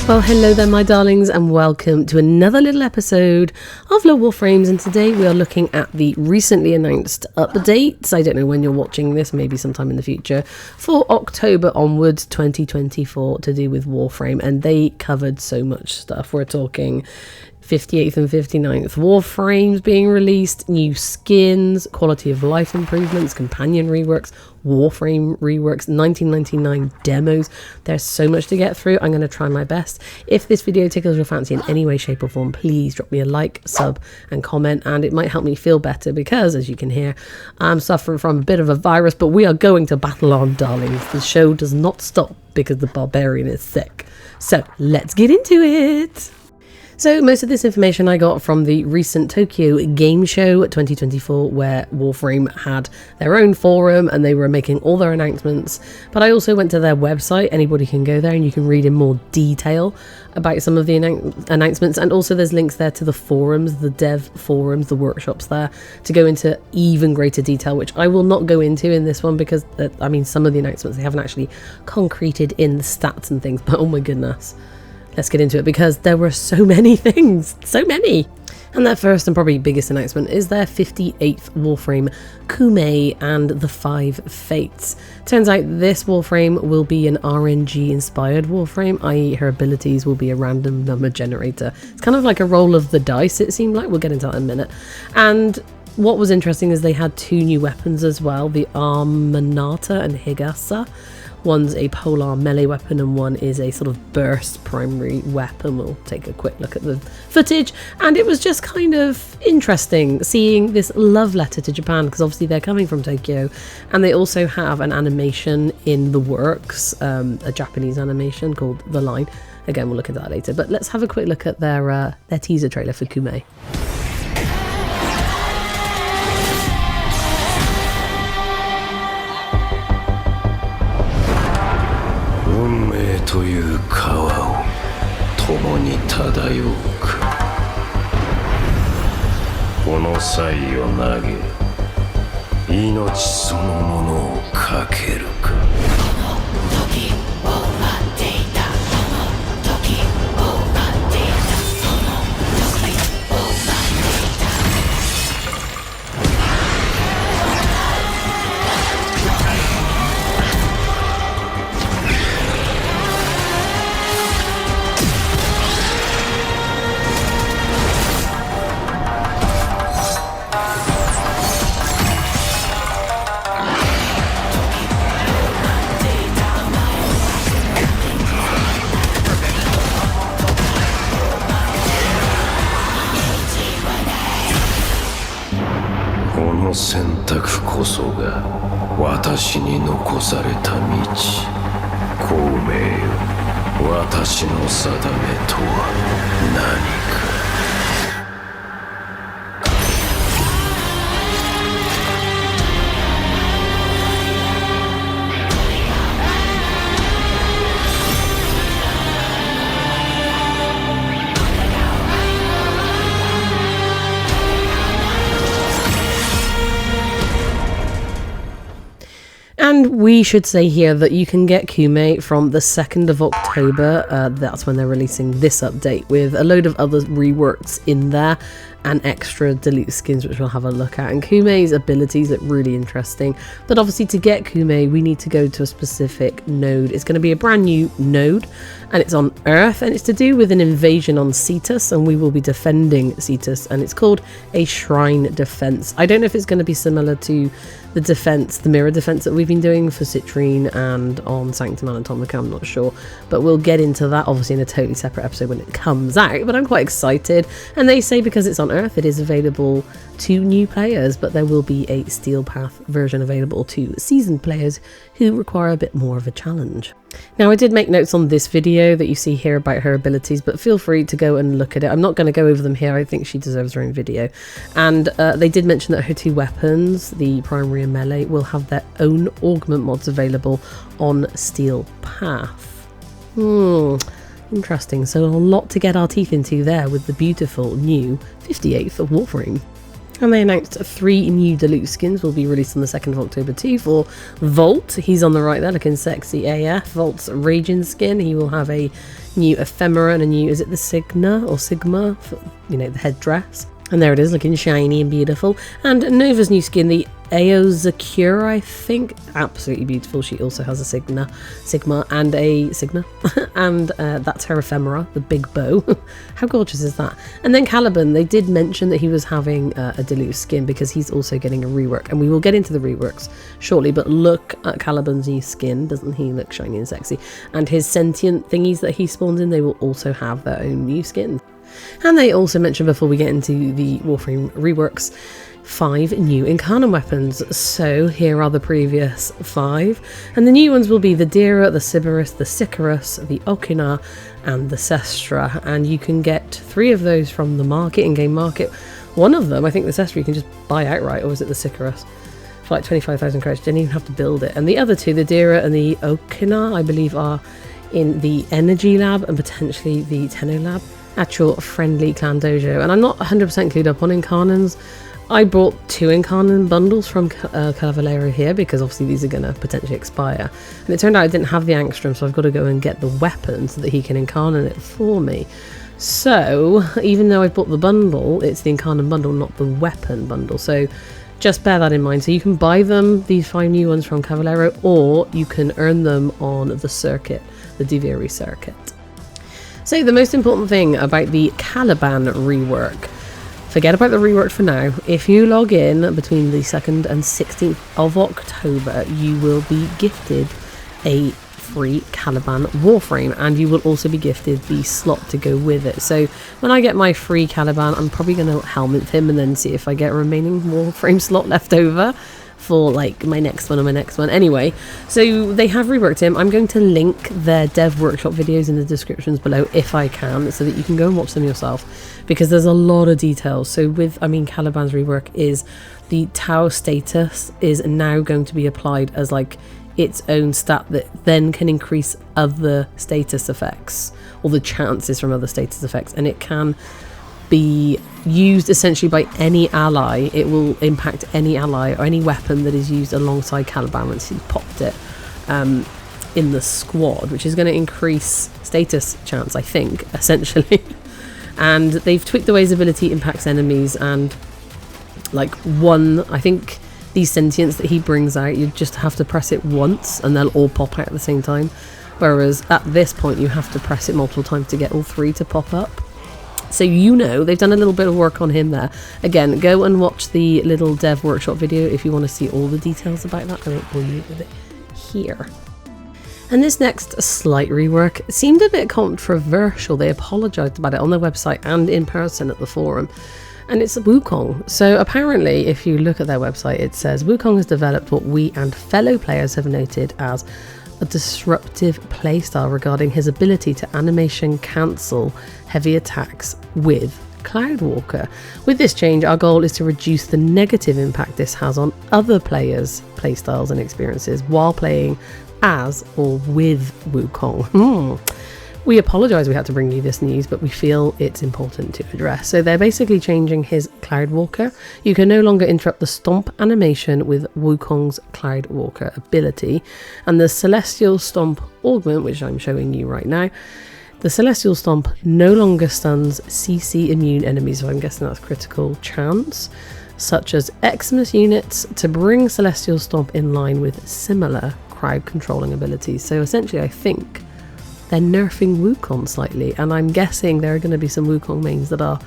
Well, hello there my darlings, and welcome to another little episode of Low Warframes, and today we are looking at the recently announced updates. I don't know when you're watching this, maybe sometime in the future, for October onwards 2024 to do with Warframe, and they covered so much stuff. We're talking 58th and 59th Warframes being released, new skins, quality of life improvements, companion reworks, Warframe reworks, 1999 demos. There's so much to get through. I'm going to try my best. If this video tickles your fancy in any way, shape or form, please drop me a like, sub and comment, and it might help me feel better because, as you can hear, I'm suffering from a bit of a virus, but we are going to battle on, darlings. The show does not stop because the barbarian is sick. So let's get into it. So most of this information I got from the recent Tokyo Game Show 2024, where Warframe had their own forum and they were making all their announcements. But I also went to their website. Anybody can go there and you can read in more detail about some of the announcements. And also there's links there to the forums, the dev forums, the workshops there, to go into even greater detail, which I will not go into in this one because, I mean, some of the announcements they haven't actually concreted in the stats and things, but oh my goodness. Let's get into it because there were so many things, so many. And their first and probably biggest announcement is their 58th Warframe, Koumei and the 5 Fates. Turns out this Warframe will be an RNG inspired Warframe, i.e. her abilities will be a random number generator. It's kind of like a roll of the dice, it seemed like. We'll get into that in a minute. And what was interesting is they had 2 new weapons as well, the Armanata and Higasa. One's a polar melee weapon and one is a sort of burst primary weapon. We'll take a quick look at the footage, and it was just kind of interesting seeing this love letter to Japan, because obviously they're coming from Tokyo, and they also have an animation in the works, a Japanese animation called The Line. Again, we'll look at that later, but let's have a quick look at their teaser trailer for Koumei. という川を共に漂うかこの際を投げ命そのものをかけるか選択こそが私に残された道孔明よ私の定めとは何か And we should say here that you can get Koumei from the 2nd of October, that's when they're releasing this update, with a load of other reworks in there and extra Deluxe Skins, which we'll have a look at. And Koumei's abilities look really interesting, but obviously to get Koumei we need to go to a specific node. It's going to be a brand new node, and it's on Earth, and it's to do with an invasion on Cetus, and we will be defending Cetus, and it's called a Shrine Defense. I don't know if it's going to be similar to the defense, the mirror defense that we've been doing for Citrine and on Sanctum Anatomica, I'm not sure, but we'll get into that obviously in a totally separate episode when it comes out. But I'm quite excited, and they say because it's on Earth it is available to new players, but there will be a Steel Path version available to seasoned players who require a bit more of a challenge. Now, I did make notes on this video that you see here about her abilities, but feel free to go and look at it. I'm not going to go over them here. I think she deserves her own video. And they did mention that her 2 weapons, the primary and melee, will have their own augment mods available on Steel Path. Interesting. So a lot to get our teeth into there with the beautiful new 58th of Warframe. And they announced 3 new Deluxe Skins will be released on the 2nd of October too for Volt. He's on the right there looking sexy AF. Volt's Raging skin. He will have a new ephemera and a new, is it the Sigma or Sigma, for, you know, the headdress. And there it is, looking shiny and beautiful. And Nova's new skin, the Aozakura, I think, absolutely beautiful. She also has a Sigma and a Sigma, and that's her ephemera, the big bow. How gorgeous is that? And then Caliban, they did mention that he was having a Deluxe skin because he's also getting a rework, and we will get into the reworks shortly. But look at Caliban's new skin, doesn't he look shiny and sexy? And his sentient thingies that he spawns in, they will also have their own new skin. And they also mentioned, before we get into the Warframe Reworks, 5 new Incarnon Weapons. So here are the previous 5, and the new ones will be the Dira, the Sybaris, the Sicarus, the Okina, and the Sestra. And you can get 3 of those from the market, in-game market. One of them, I think the Sestra, you can just buy outright, or is it the Sicarus? For like 25,000 credits, you didn't even have to build it. And the other 2, the Dira and the Okina, I believe are in the Energy Lab and potentially the Tenno Lab. Actual friendly clan dojo. And I'm not 100% clued up on Incarnons. I bought 2 Incarnon bundles from Cavalero here because obviously these are going to potentially expire, and it turned out I didn't have the angstrom, so I've got to go and get the weapon so that he can Incarnon it for me. So even though I bought the bundle, it's the Incarnon bundle, not the weapon bundle, so just bear that in mind. So you can buy them, these 5 new ones from Cavalero, or you can earn them on the circuit, the Diviri circuit. So the most important thing about the Caliban rework, forget about the rework for now. If you log in between the 2nd and 16th of October, you will be gifted a free Caliban Warframe, and you will also be gifted the slot to go with it. So when I get my free Caliban, I'm probably going to helmet him and then see if I get a remaining Warframe slot left over for like my next one. Anyway, so they have reworked him. I'm going to link their Dev Workshop videos in the descriptions below if I can, so that you can go and watch them yourself, because there's a lot of details. So with, Caliban's rework is the Tau status is now going to be applied as like its own stat that then can increase other status effects, or the chances from other status effects, and it can be used essentially by any ally. It will impact any ally or any weapon that is used alongside Caliban once he's popped it in the squad, which is going to increase status chance, I think, essentially. And they've tweaked the way his ability impacts enemies, and like I think these sentients that he brings out, you just have to press it once and they'll all pop out at the same time, whereas at this point you have to press it multiple times to get all 3 to pop up. So they've done a little bit of work on him there. Again, go and watch the little Dev Workshop video if you want to see all the details about that. I won't bore you with it here. And this next slight rework seemed a bit controversial. They apologised about it on their website and in person at the forum. And it's Wukong. So apparently, if you look at their website, it says Wukong has developed what we and fellow players have noted as a disruptive playstyle regarding his ability to animation cancel heavy attacks with Cloudwalker. With this change, our goal is to reduce the negative impact this has on other players' playstyles and experiences while playing as or with Wukong. We apologise we had to bring you this news, but we feel it's important to address. So they're basically changing his Cloudwalker. You can no longer interrupt the stomp animation with Wukong's Cloudwalker ability. And the Celestial Stomp augment, which I'm showing you right now, the Celestial Stomp no longer stuns CC immune enemies, so I'm guessing that's critical chance, such as Xmas units, to bring Celestial Stomp in line with similar crowd controlling abilities. So essentially, I think they're nerfing Wukong slightly, and I'm guessing there are going to be some Wukong mains that are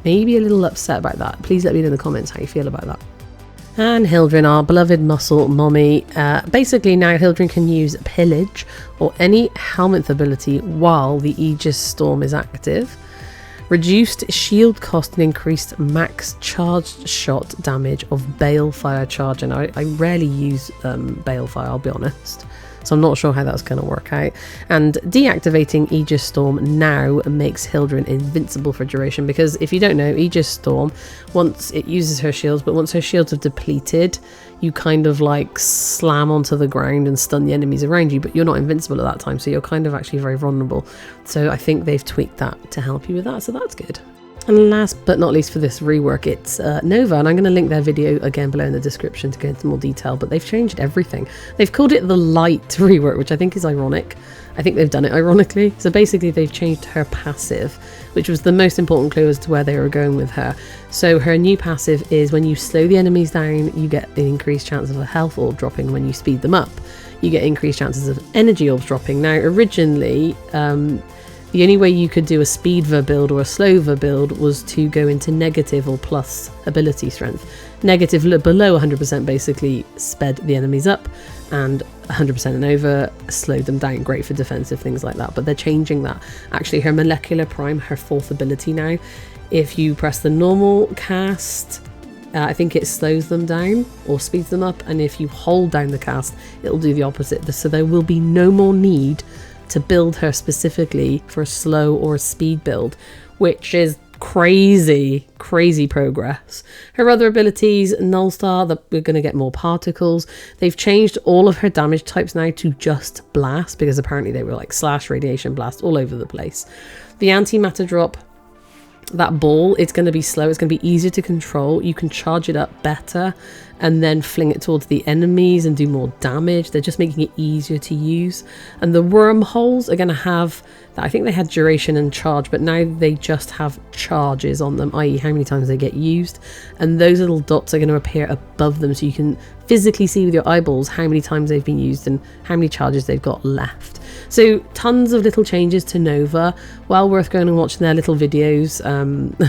maybe a little upset about that. Please let me know in the comments how you feel about that. And Hildryn, our beloved muscle mommy, basically now Hildryn can use Pillage or any helmet ability while the Aegis Storm is active. Reduced shield cost and increased max charged shot damage of Balefire charge. And I rarely use Balefire, I'll be honest, so I'm not sure how that's going to work out. And deactivating Aegis Storm now makes Hildryn invincible for duration, because if you don't know, Aegis Storm, once it uses her shields, but once her shields have depleted, you kind of like slam onto the ground and stun the enemies around you, but you're not invincible at that time, so you're kind of actually very vulnerable. So I think they've tweaked that to help you with that, so that's good. And last but not least for this rework, it's Nova, and I'm going to link their video again below in the description to go into more detail, but they've changed everything. They've called it the Lite rework, which I think is ironic. I think they've done it ironically. So basically they've changed her passive, which was the most important clue as to where they were going with her. So her new passive is when you slow the enemies down, you get an increased chance of a health orb dropping. When you speed them up, you get increased chances of energy orbs dropping. Now originally, the only way you could do a speedver build or a slower build was to go into negative or plus ability strength. Negative below 100% basically sped the enemies up, and 100% and over slowed them down. Great for defensive things like that, but they're changing that. Actually, her molecular prime, her 4th ability now, if you press the normal cast, I think it slows them down or speeds them up, and if you hold down the cast, it'll do the opposite. So there will be no more need to build her specifically for a slow or a speed build, which is crazy progress. Her other abilities, Nullstar, that we're going to get more particles. They've changed all of her damage types now to just blast, because apparently they were like slash, radiation, blast all over the place. The antimatter drop, that ball, it's going to be slow, it's going to be easier to control. You can charge it up better and then fling it towards the enemies and do more damage. They're just making it easier to use. And the wormholes are going to have, I think they had duration and charge, but now they just have charges on them, i.e. how many times they get used. And those little dots are going to appear above them, so you can physically see with your eyeballs how many times they've been used and how many charges they've got left. So tons of little changes to Nova. Well worth going and watching their little videos.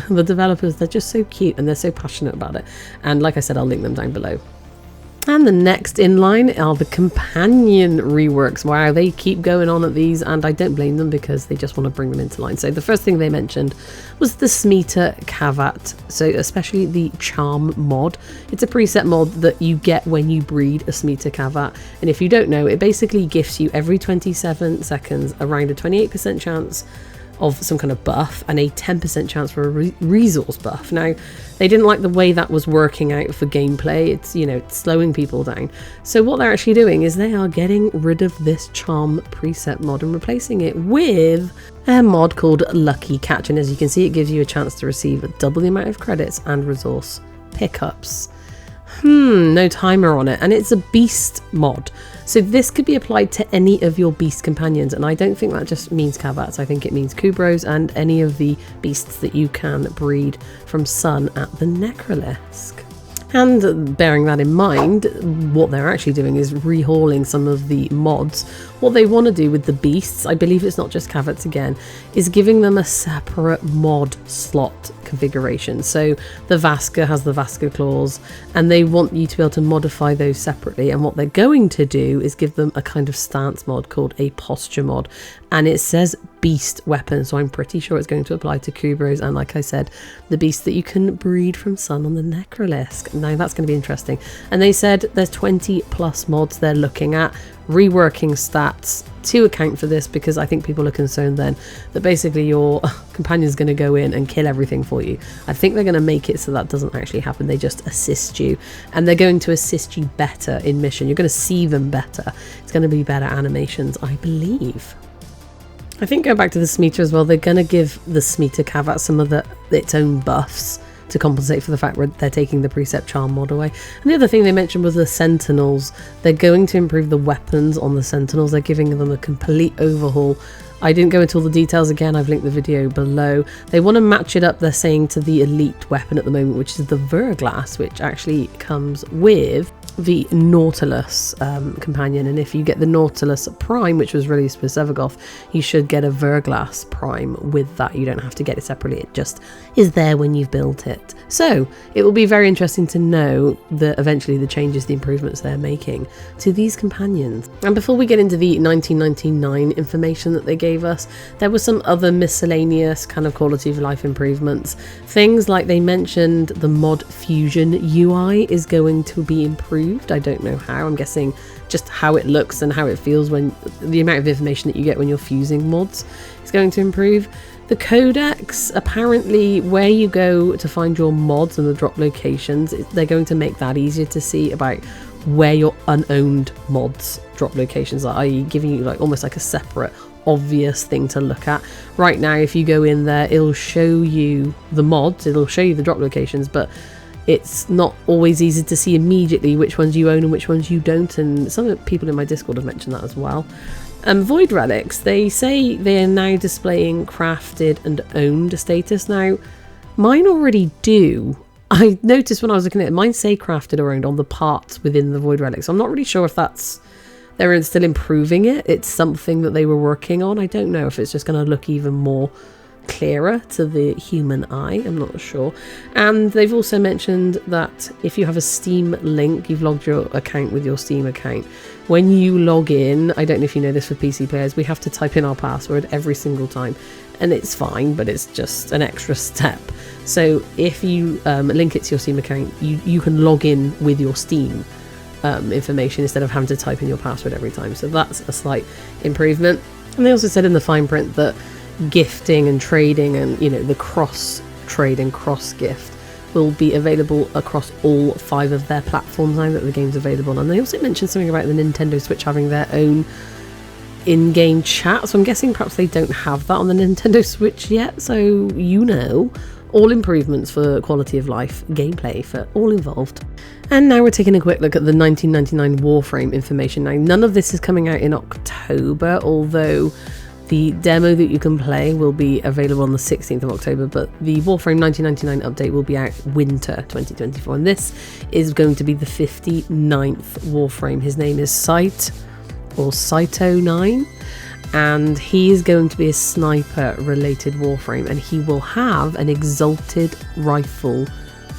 The developers, they're just so cute and they're so passionate about it. And like I said, I'll link them down below. And the next in line are the companion reworks. Wow, they keep going on at these, and I don't blame them because they just want to bring them into line. So the first thing they mentioned was the Smeeta Kavat, so especially the charm mod. It's a preset mod that you get when you breed a Smeeta Kavat, and if you don't know, it basically gifts you every 27 seconds around a 28% chance of some kind of buff and a 10% chance for a resource buff. Now, they didn't like the way that was working out for gameplay. It's, you know, it's slowing people down. So what they're actually doing is they are getting rid of this charm preset mod and replacing it with a mod called Lucky Catch. And as you can see, it gives you a chance to receive double the amount of credits and resource pickups. No timer on it, and it's a beast mod. So this could be applied to any of your beast companions, and I don't think that just means Kavats. I think it means Kubros and any of the beasts that you can breed from Sun at the Necrolisk. And bearing that in mind, what they're actually doing is rehauling some of the mods. What they want to do with the beasts, I believe it's not just Kavats again, is giving them a separate mod slot configuration. So the Vaska has the Vaska claws, and they want you to be able to modify those separately. And what they're going to do is give them a kind of stance mod called a posture mod. And it says beast weapon, so I'm pretty sure it's going to apply to Kubros and, like I said, the beasts that you can breed from Sun on the Necrolisk. Now that's going to be interesting. And they said there's 20 plus mods they're looking at, reworking stats to account for this, because I think people are concerned then that basically your companion's going to go in and kill everything for you. I think they're going to make it so that doesn't actually happen. They just assist you, and they're going to assist you better in mission. You're going to see them better. It's going to be better animations, I believe. I think going back to the Smeeta as well, they're going to give the Smeeta Kavat some of its own buffs to compensate for the fact that they're taking the preset charm mod away. And the other thing they mentioned was the Sentinels. They're going to improve the weapons on the Sentinels. They're giving them a complete overhaul. I didn't go into all the details again, I've linked the video below. They want to match it up, they're saying, to the elite weapon at the moment, which is the Verglass, which actually comes with the Nautilus companion. And if you get the Nautilus Prime, which was released with Sevagoth, you should get a Verglass Prime with that. You don't have to get it separately, it just is there when you've built it. So it will be very interesting to know eventually the changes, the improvements they're making to these companions. And before we get into the 1999 information that they gave us, there were some other miscellaneous kind of quality of life improvements. Things like they mentioned the mod fusion UI is going to be improved. I don't know how, I'm guessing just how it looks and how it feels when the amount of information that you get when you're fusing mods is going to improve. The codex, apparently where you go to find your mods and the drop locations, they're going to make that easier to see about where your unowned mods drop locations are, i.e. giving you like almost like a separate obvious thing to look at, right now if you go in there, it'll show you the mods, it'll show you the drop locations, but it's not always easy to see immediately which ones you own and which ones you don't, and some of the people in my Discord have mentioned that as well. Void relics, they say they are now displaying crafted and owned status. Now mine already do. I noticed when I was looking at it, mine say crafted or owned on the parts within the void relics. I'm not really sure if they're still improving it. It's something that they were working on. I don't know if it's just going to look even more clearer to the human eye. I'm not sure. And they've also mentioned that if you have a Steam link, you've logged your account with your Steam account, when you log in, I don't know if you know this for PC players, we have to type in our password every single time, and it's fine, but it's just an extra step. So if you link it to your Steam account, you can log in with your Steam information instead of having to type in your password every time. So that's a slight improvement. And they also said in the fine print that gifting and trading and, you know, the cross trade and cross gift will be available across all 5 of their platforms now that the game's available on. And they also mentioned something about the Nintendo Switch having their own in-game chat, so I'm guessing perhaps they don't have that on the Nintendo Switch yet. So, you know, all improvements for quality of life, gameplay for all involved. And now we're taking a quick look at the 1999 Warframe information. Now, none of this is coming out in October, although the demo that you can play will be available on the 16th of October, but the Warframe 1999 update will be out winter 2024, and this is going to be the 59th Warframe. His name is Saito9, and he is going to be a sniper-related Warframe, and he will have an exalted rifle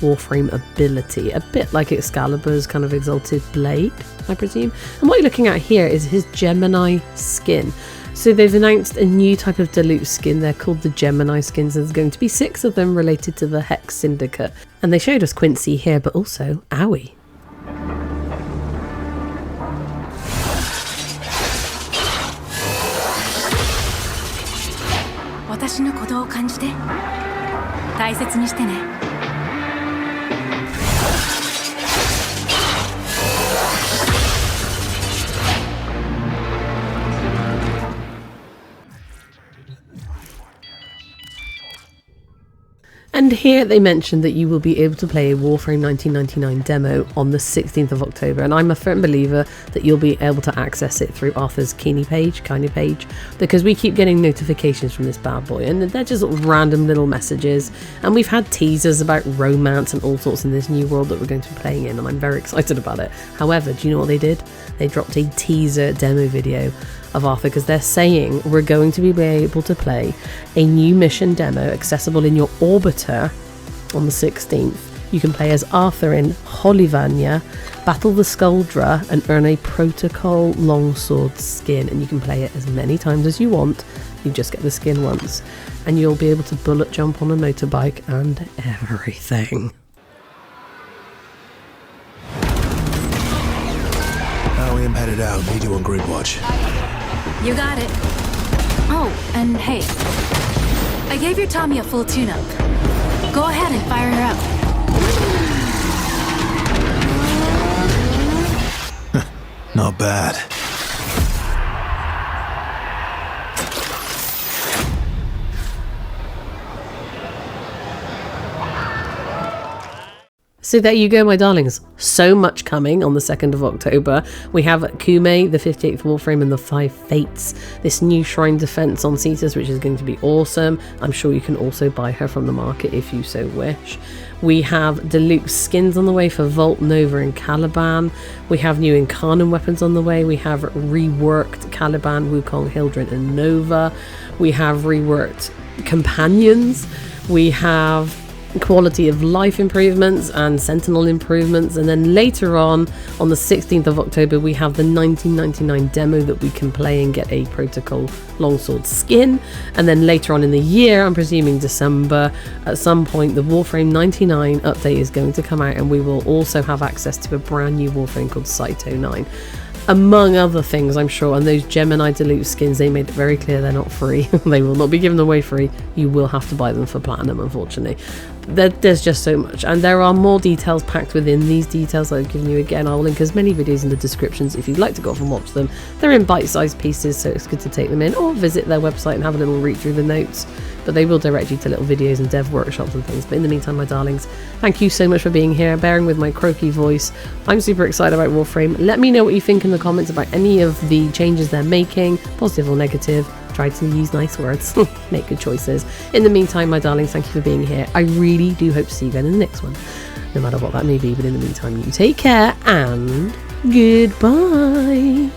Warframe ability, a bit like Excalibur's kind of exalted blade, I presume. And what you're looking at here is his Gemini skin. So they've announced a new type of Deluxe skin. They're called the Gemini Skins. There's going to be 6 of them related to the Hex Syndicate. And they showed us Quincy here, but also Owie. And here they mentioned that you will be able to play a Warframe 1999 demo on the 16th of October, and I'm a firm believer that you'll be able to access it through Arthur's Keeney page, because we keep getting notifications from this bad boy, and they're just random little messages, and we've had teasers about romance and all sorts in this new world that we're going to be playing in, and I'm very excited about it. However, do you know what they did? They dropped a teaser demo video of Arthur, because they're saying we're going to be able to play a new mission demo accessible in your orbiter on the 16th. You can play as Arthur in Holivania, battle the Skuldra, and earn a protocol longsword skin, and you can play it as many times as you want. You just get the skin once, and you'll be able to bullet jump on a motorbike and everything. I am headed out. Need you on grid watch. You got it. Oh, and hey, I gave your Tommy a full tune-up. Go ahead and fire her up. Not bad. So there you go, my darlings. So much coming on the 2nd of October. We have Koumei, the 58th Warframe, and the 5 Fates. This new Shrine Defense on Cetus, which is going to be awesome. I'm sure you can also buy her from the market if you so wish. We have Deluxe Skins on the way for Vault, Nova, and Caliban. We have new Incarnon Weapons on the way. We have reworked Caliban, Wukong, Hildryn, and Nova. We have reworked Companions. We have quality of life improvements and Sentinel improvements, and then later on the 16th of October we have the 1999 demo that we can play and get a protocol longsword skin, and then later on in the year, I'm presuming December, at some point the Warframe 99 update is going to come out, and we will also have access to a brand new Warframe called Saito9. among other things, I'm sure. And those Gemini Deluxe skins, they made it very clear they're not free. They will not be given away free. You will have to buy them for platinum, unfortunately. There's just so much, and there are more details packed within these details I've given you. Again, I'll link as many videos in the descriptions if you'd like to go off and watch them. They're in bite-sized pieces, so it's good to take them in, or visit their website and have a little read through the notes. But they will direct you to little videos and dev workshops and things. But in the meantime, my darlings, thank you so much for being here, bearing with my croaky voice. I'm super excited about Warframe. Let me know what you think in the comments about any of the changes they're making, positive or negative. Try to use nice words, make good choices. In the meantime, my darlings, thank you for being here. I really do hope to see you again in the next one, no matter what that may be. But in the meantime, you take care and goodbye.